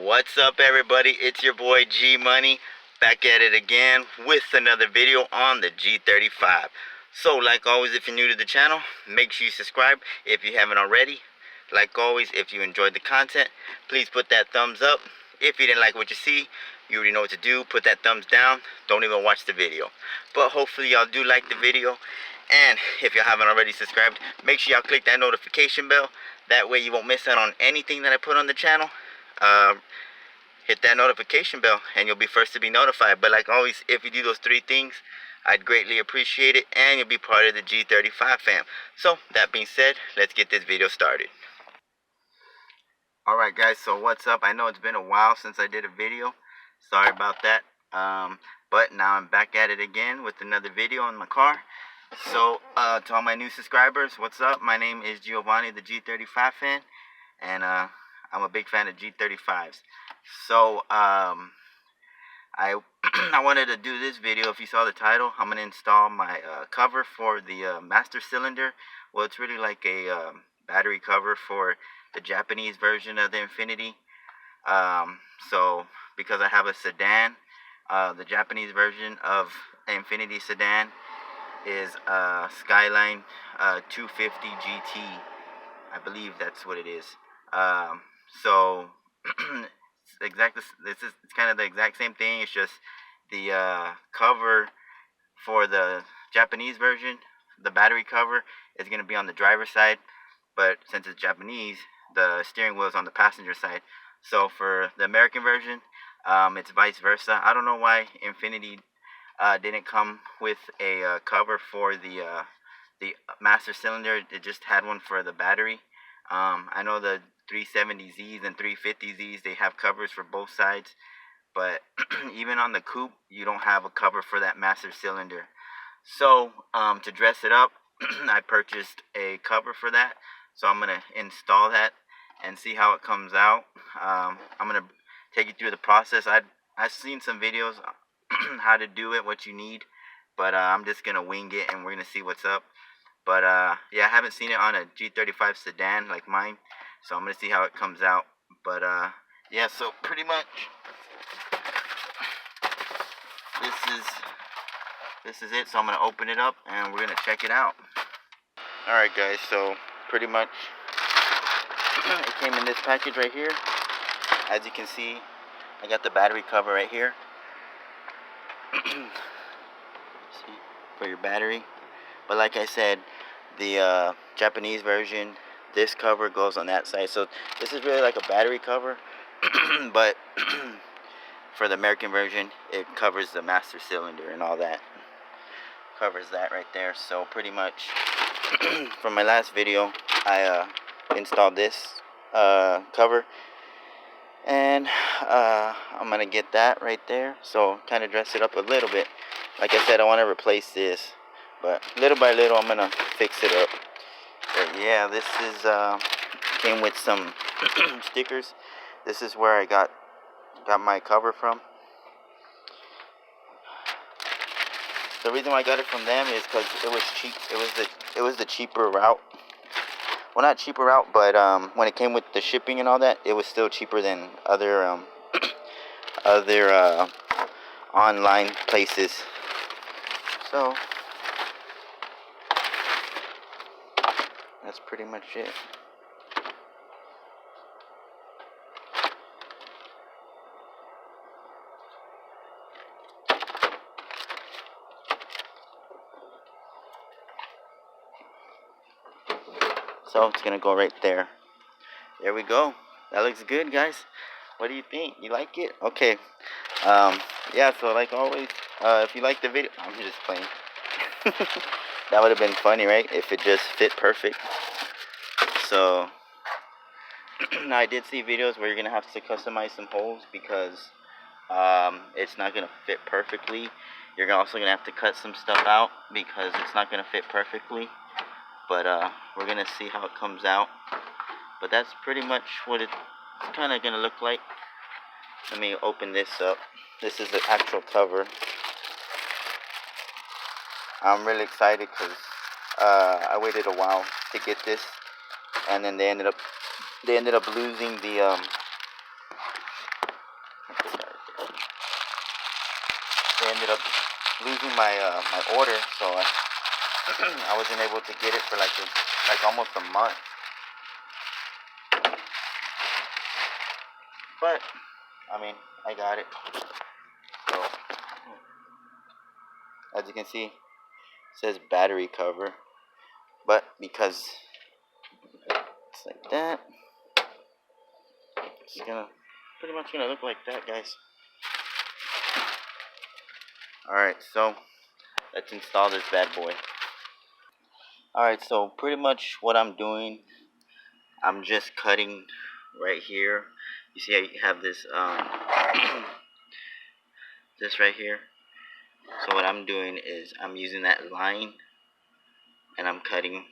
What's up, everybody? It's your boy G Money, back at it again with another video on the G35. So like always, if you're new to the channel, make sure you subscribe if you haven't already. Like always, if you enjoyed the content, please put that thumbs up. If you didn't like what you see, you already know what to do. Put that thumbs down. Don't even watch the video. But hopefully y'all do like the video. And if y'all haven't already subscribed, make sure y'all click that notification bell. That way you won't miss out on anything that I put on the channel. Hit that notification bell and you'll be first to be notified. But like always, if you do those three things, I'd greatly appreciate it, and you'll be part of the G35 fam. So that being said, let's get this video started. Alright guys, so what's up? I know it's been a while since I did a video. Sorry about that. But now I'm back at it again with another video on my car. So to all my new subscribers, what's up? My name is Giovanni, the G35 fan, and I'm a big fan of G35s. So I I wanted to do this video. If you saw the title, I'm gonna install my cover for the master cylinder. Well, it's really like a battery cover for the Japanese version of the Infiniti. So because I have a sedan, the Japanese version of the Infiniti sedan is Skyline 250 GT. I believe that's what it is. So it's kind of the exact same thing. It's just the cover for the Japanese version, the battery cover, is going to be on the driver's side, but since it's Japanese, the steering wheel is on the passenger side. So for the American version, it's vice versa. I don't know why Infiniti didn't come with a cover for the master cylinder. It just had one for the battery. I know the 370Zs and 350Zs, they have covers for both sides, but even on the coupe, you don't have a cover for that master cylinder. So to dress it up, I purchased a cover for that. So I'm gonna install that and see how it comes out. I'm gonna take you through the process. I've seen some videos how to do it, what you need, but I'm just gonna wing it and we're gonna see what's up. But yeah, I haven't seen it on a G35 sedan like mine, so I'm gonna see how it comes out. But yeah, so pretty much this is it. So I'm gonna open it up and we're gonna check it out. Alright guys, so pretty much it came in this package right here. As you can see, I got the battery cover right here. See, for your battery. But like I said, the Japanese version, this cover goes on that side. So this is really like a battery cover, but for the American version, it covers the master cylinder and all that. Covers that right there. So pretty much from my last video, I installed this cover, and I'm gonna get that right there. So kind of dress it up a little bit. Like I said, I want to replace this, but little by little I'm gonna fix it up. But yeah, this is came with some stickers. This is where I got my cover from. The reason why I got it from them is because it was cheap. It was the cheaper route. Well, not cheaper route, but when it came with the shipping and all that, it was still cheaper than other online places. So that's pretty much it. So it's gonna go right there. There we go. That looks good, guys. What do you think? You like it? Okay. Yeah, so like always, if you like the video, I'm just playing. That would have been funny, right? If it just fit perfect. So now I did see videos where you're gonna have to customize some holes because it's not gonna fit perfectly. You're also gonna have to cut some stuff out because it's not gonna fit perfectly. But we're gonna see how it comes out. But that's pretty much what it's kind of gonna look like. Let me open this up. This is the actual cover. I'm really excited because I waited a while to get this, and then they ended up losing the losing my my order, so I wasn't able to get it for like almost a month. But I mean, I got it. So as you can see, it says battery cover, but because it's like that, it's gonna pretty much gonna look like that, guys. Alright, so let's install this bad boy. Alright, so pretty much what I'm doing, I'm just cutting right here. You see I have this this right here. So what I'm doing is I'm using that line and I'm cutting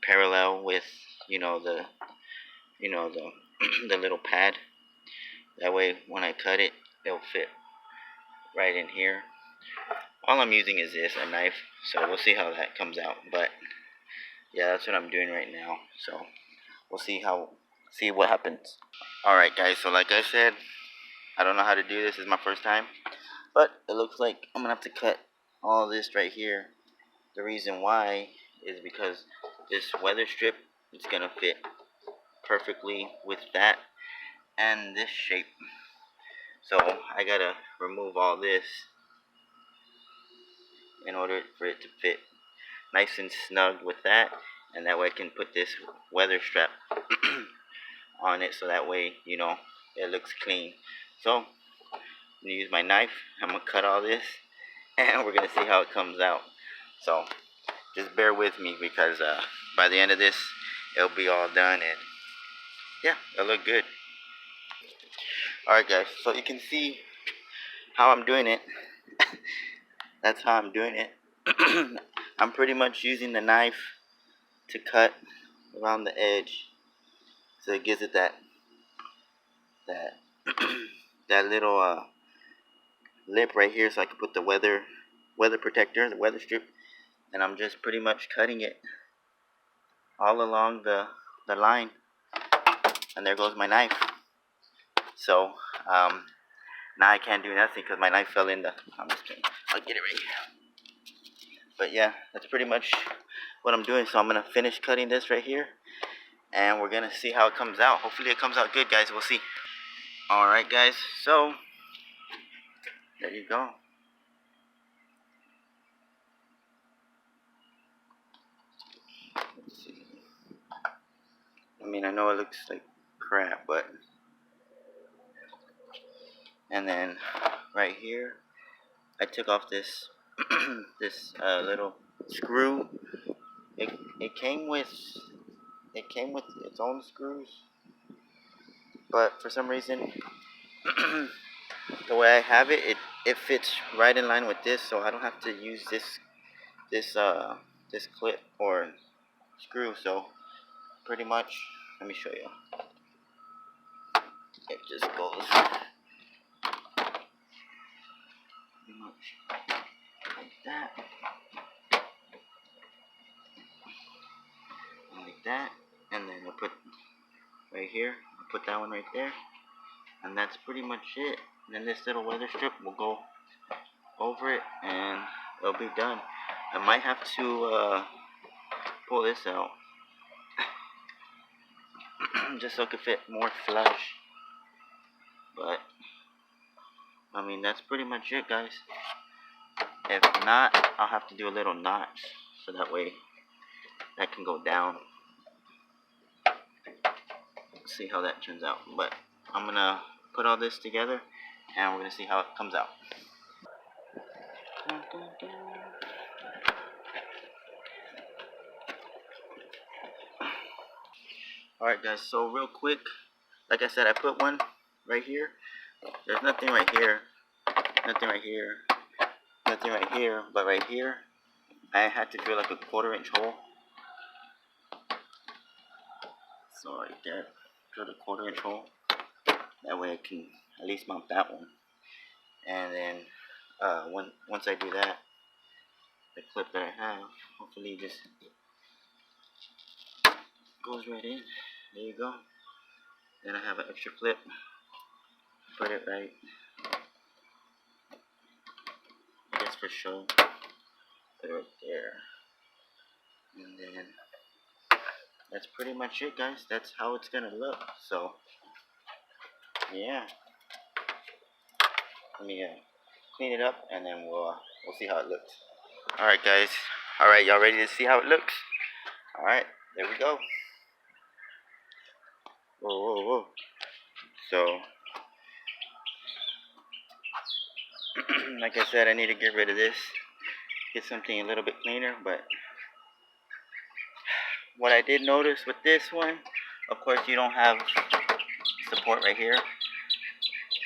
parallel with, you know, the the little pad. That way when I cut it, it'll fit right in here. All I'm using is this, a knife, so we'll see how that comes out. But yeah, that's what I'm doing right now. So we'll see what happens. Alright guys, so like I said, I don't know how to do this. This is my first time. But it looks like I'm gonna have to cut all this right here. The reason why is because this weather strip is gonna fit perfectly with that and this shape. So I gotta remove all this in order for it to fit nice and snug with that, and that way I can put this weather strap on it, so that way, you know, it looks clean. So I'm gonna use my knife. I'm gonna cut all this and we're gonna see how it comes out. So just bear with me, because by the end of this it'll be all done, and yeah, it'll look good. Alright guys, so you can see how I'm doing it. That's how I'm doing it. I'm pretty much using the knife to cut around the edge, so it gives it that that little lip right here, so I can put the weather protector, the weather strip, and I'm just pretty much cutting it all along the line. And there goes my knife. So now I can't do nothing because my knife fell in the. I'm just kidding. I'll get it right here. But yeah, that's pretty much what I'm doing. So I'm gonna finish cutting this right here, and we're gonna see how it comes out. Hopefully it comes out good, guys. We'll see. Alright guys, so there you go. Let's see. I mean, I know it looks like crap, but and then right here I took off this this little screw. It came with its own screws, but for some reason the way I have it, it fits right in line with this, so I don't have to use this clip or screw. So pretty much, let me show you. It just goes pretty much like that, and like that, and then I put right here. I put that one right there, and that's pretty much it. And then this little weather strip will go over it, and it'll be done. I might have to pull this out just so it could fit more flush. But I mean, that's pretty much it, guys. If not, I'll have to do a little notch, so that way that can go down. See how that turns out. But I'm gonna put all this together, and we're gonna see how it comes out. Alright guys, so real quick, like I said, I put one right here. There's nothing right here, nothing right here, nothing right here, but right here I had to drill like a 1/4-inch hole. So right there, drill a 1/4-inch hole. That way I can at least mount that one. And then once I do that, the clip that I have hopefully just goes right in. There you go. Then I have an extra clip. Put it right for show. Put it right there. And then that's pretty much it, guys. That's how it's gonna look. So yeah, let me clean it up, and then we'll see how it looks. All right, guys. All right, y'all ready to see how it looks? All right, there we go. Whoa, whoa, whoa. So like I said, I need to get rid of this, get something a little bit cleaner. But what I did notice with this one, of course, you don't have support right here,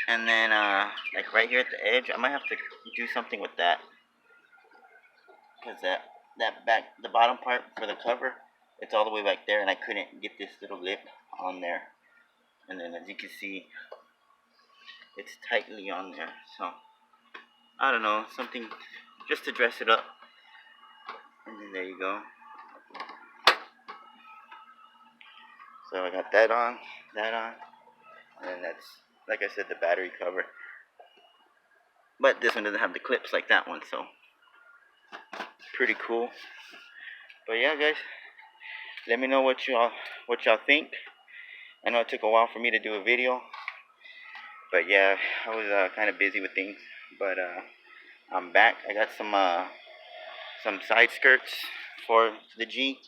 and then like right here at the edge, I might have to do something with that, because the bottom part for the cover, it's all the way back there, and I couldn't get this little lip on there. And then as you can see, it's tightly on there. So I don't know, something just to dress it up. And then there you go. So I got that on, and then that's, like I said, the battery cover. But this one doesn't have the clips like that one, so pretty cool. But yeah, guys, let me know what y'all think. I know it took a while for me to do a video, but yeah, I was kind of busy with things. But I'm back. I got some side skirts for the G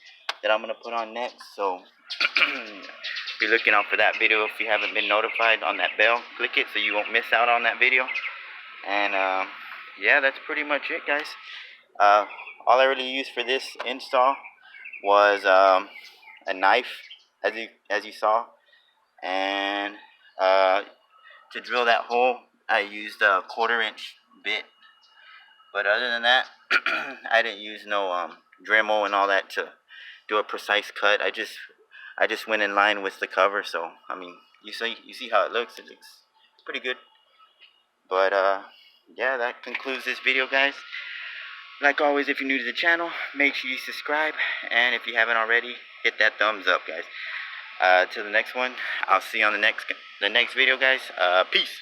that I'm gonna put on next. So be looking out for that video. If you haven't been notified on that bell, click it so you won't miss out on that video. And yeah, that's pretty much it, guys. All I really used for this install was a knife, as you saw, and to drill that hole I used a 1/4-inch bit. But other than that, I didn't use no Dremel and all that to do a precise cut. I just went in line with the cover. So I mean, you see how it looks. It looks pretty good. But yeah, that concludes this video, guys. Like always, if you're new to the channel, make sure you subscribe, and if you haven't already, hit that thumbs up, guys. Till the next one, I'll see you on the next video, guys. Peace.